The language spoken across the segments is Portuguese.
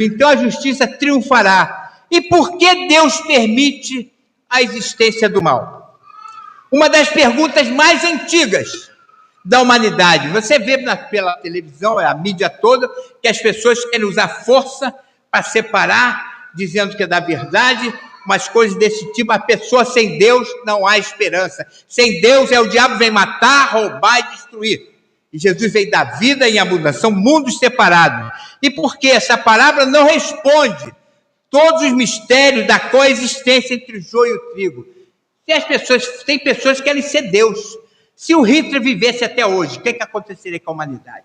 então a justiça triunfará. E por que Deus permite a existência do mal? Uma das perguntas mais antigas da humanidade. Você vê pela televisão, a mídia toda, que as pessoas querem usar força para separar, dizendo que é da verdade, umas coisas desse tipo. A pessoa sem Deus não há esperança. Sem Deus o diabo vem matar, roubar e destruir. E Jesus veio dar vida em abundância. São mundos separados. E por que essa palavra não responde todos os mistérios da coexistência entre o joio e o trigo? Tem pessoas que querem ser Deus. Se o Hitler vivesse até hoje, o que aconteceria com a humanidade?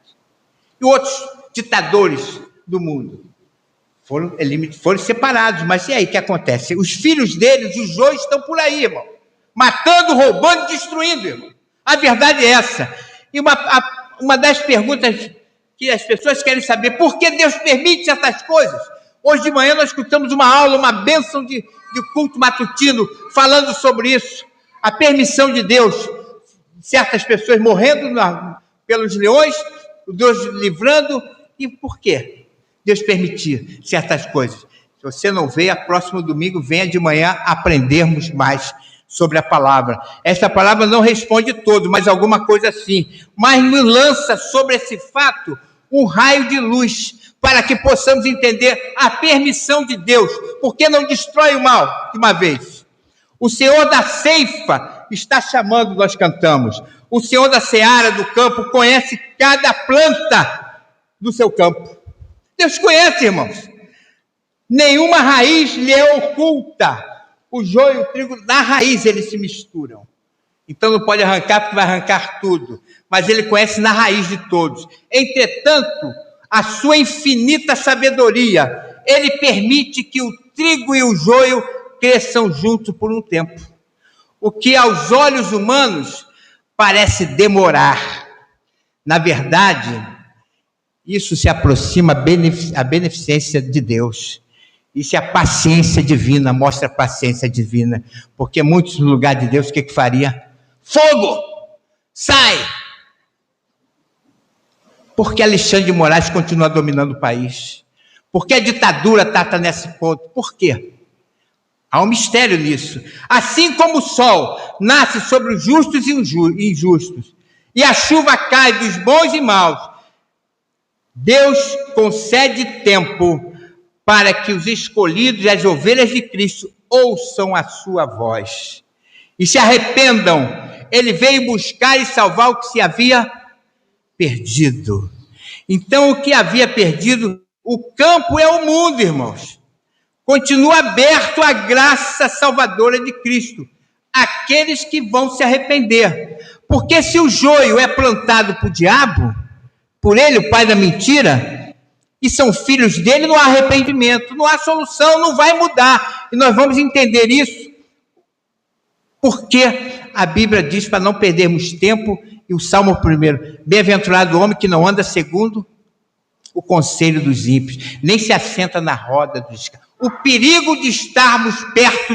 E outros ditadores do mundo foram separados. Mas e aí, o que acontece? Os filhos deles, os joios, estão por aí, irmão. Matando, roubando, destruindo, irmão. A verdade é essa. E uma das perguntas que as pessoas querem saber, por que Deus permite essas coisas? Hoje de manhã nós escutamos uma aula, uma bênção de culto matutino, falando sobre isso. A permissão de Deus. Certas pessoas morrendo pelos leões, Deus livrando. E por quê? Deus permitir certas coisas. Se você não veio, próximo domingo, venha de manhã aprendermos mais sobre a palavra. Essa palavra não responde todo, mas alguma coisa sim. Mas nos lança sobre esse fato um raio de luz, para que possamos entender a permissão de Deus. Porque não destrói o mal de uma vez. O Senhor da ceifa está chamando, nós cantamos. O Senhor da seara do campo conhece cada planta do seu campo. Deus conhece, irmãos. Nenhuma raiz lhe é oculta. O joio e o trigo, na raiz, eles se misturam. Então não pode arrancar, porque vai arrancar tudo. Mas ele conhece na raiz de todos. Entretanto, a sua infinita sabedoria, ele permite que o trigo e o joio cresçam juntos por um tempo. O que aos olhos humanos parece demorar. Na verdade, isso se aproxima à beneficência de Deus. Isso é a paciência divina, mostra a paciência divina. Porque muitos no lugar de Deus, o que faria? Fogo! Sai! Porque Alexandre de Moraes continua dominando o país? Porque a ditadura está nesse ponto? Por quê? Há um mistério nisso. Assim como o sol nasce sobre os justos e os injustos, e a chuva cai dos bons e maus, Deus concede tempo para que os escolhidos e as ovelhas de Cristo ouçam a sua voz e se arrependam. Ele veio buscar e salvar o que se havia perdido. Então, o que havia perdido, o campo é o mundo, irmãos. Continua aberto à graça salvadora de Cristo, aqueles que vão se arrepender. Porque se o joio é plantado por diabo, por ele, o pai da mentira, e são filhos dele, não há arrependimento, não há solução, não vai mudar. E nós vamos entender isso, porque a Bíblia diz, para não perdermos tempo, e o Salmo 1, bem-aventurado o homem que não anda segundo o conselho dos ímpios, nem se assenta na roda dos escravos. O perigo de estarmos perto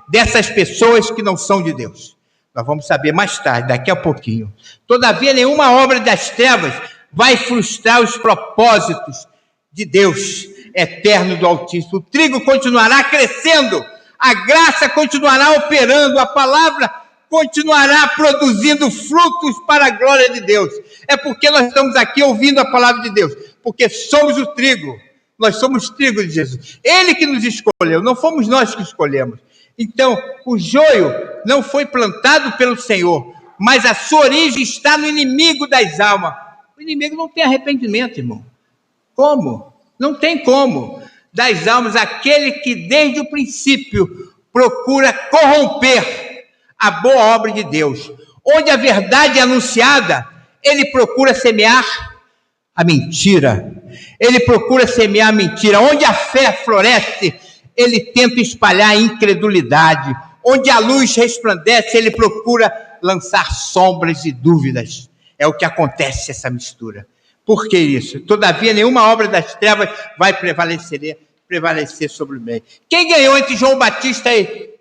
dessas pessoas que não são de Deus. Nós vamos saber mais tarde, daqui a pouquinho. Todavia, nenhuma obra das trevas vai frustrar os propósitos de Deus eterno do Altíssimo. O trigo continuará crescendo, a graça continuará operando, a palavra continuará produzindo frutos para a glória de Deus. É porque nós estamos aqui ouvindo a palavra de Deus, porque somos o trigo. Nós somos trigo de Jesus. Ele que nos escolheu, não fomos nós que escolhemos. Então, o joio não foi plantado pelo Senhor, mas a sua origem está no inimigo das almas. O inimigo não tem arrependimento, irmão. Como? Não tem como. Das almas, aquele que desde o princípio procura corromper a boa obra de Deus. Onde a verdade é anunciada, ele procura semear a mentira. Ele procura semear a mentira. Onde a fé floresce, ele tenta espalhar a incredulidade. Onde a luz resplandece, ele procura lançar sombras e dúvidas. É o que acontece, essa mistura. Por que isso? Todavia, nenhuma obra das trevas vai prevalecer sobre o bem. Quem ganhou entre João Batista e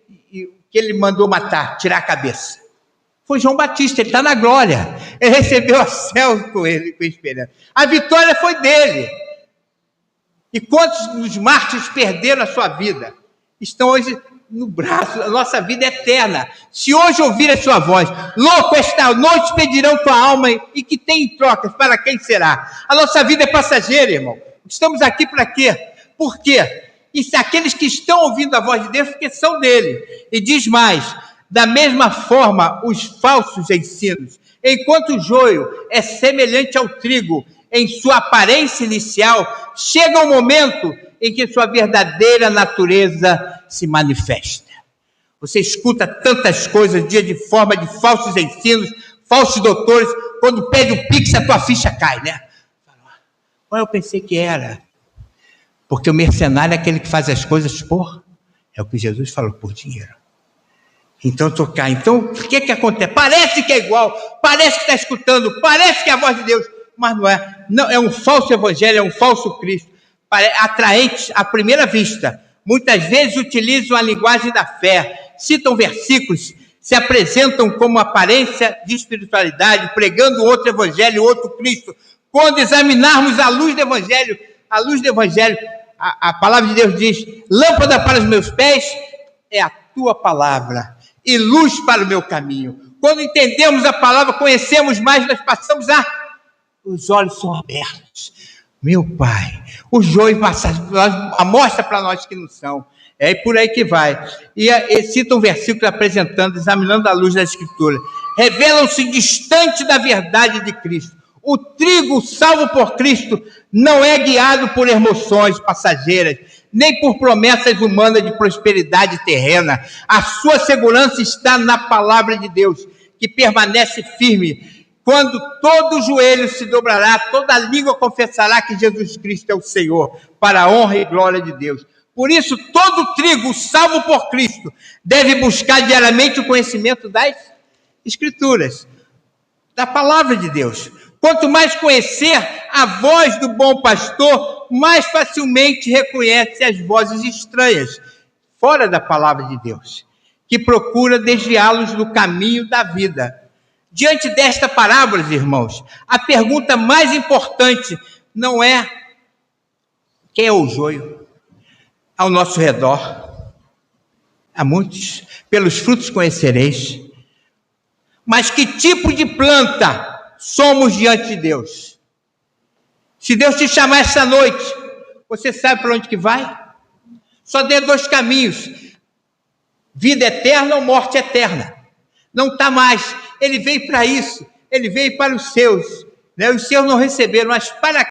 que ele mandou matar, tirar a cabeça? Foi João Batista, ele está na glória. Ele recebeu o céu com ele, com esperança. A vitória foi dele. E quantos dos mártires perderam a sua vida? Estão hoje no braço, a nossa vida é eterna. Se hoje ouvir a sua voz, louco, esta noite pedirão tua alma, e que tem em trocas, para quem será? A nossa vida é passageira, irmão. Estamos aqui para quê? Por quê? E se aqueles que estão ouvindo a voz de Deus, porque são dele. E diz mais, da mesma forma, os falsos ensinos, enquanto o joio é semelhante ao trigo em sua aparência inicial, chega um momento em que sua verdadeira natureza se manifesta. Você escuta tantas coisas, dia de forma de falsos ensinos, falsos doutores, quando pede o Pix, a tua ficha cai, né? Qual eu pensei que era? Porque o mercenário é aquele que faz as coisas por, é o que Jesus falou, por dinheiro. Então estou cá. Então o que acontece? Parece que é igual, parece que está escutando, parece que é a voz de Deus, mas não é. Não, é um falso evangelho, é um falso Cristo, atraente à primeira vista. Muitas vezes utilizam a linguagem da fé, citam versículos, se apresentam como aparência de espiritualidade, pregando outro evangelho, outro Cristo. Quando examinarmos a luz do evangelho, a palavra de Deus diz: lâmpada para os meus pés é a tua palavra e luz para o meu caminho. Quando entendemos a palavra, conhecemos mais, nós passamos os olhos são abertos. Meu Pai, o joio mostra para nós que não são. É por aí que vai. E cita um versículo apresentando, examinando a luz da Escritura. Revelam-se distante da verdade de Cristo. O trigo salvo por Cristo não é guiado por emoções passageiras, nem por promessas humanas de prosperidade terrena. A sua segurança está na palavra de Deus, que permanece firme. Quando todo joelho se dobrará, toda língua confessará que Jesus Cristo é o Senhor, para a honra e glória de Deus. Por isso, todo trigo salvo por Cristo deve buscar diariamente o conhecimento das Escrituras, da palavra de Deus. Quanto mais conhecer a voz do bom pastor, mais facilmente reconhece as vozes estranhas, fora da palavra de Deus, que procura desviá-los do caminho da vida. Diante desta parábola, irmãos, a pergunta mais importante não é quem é o joio ao nosso redor. Há muitos, pelos frutos conhecereis. Mas que tipo de planta somos diante de Deus? Se Deus te chamar esta noite, você sabe para onde que vai? Só tem dois caminhos: vida eterna ou morte eterna. Não está mais. Ele veio para isso, ele veio para os seus, né? Os seus não receberam, mas para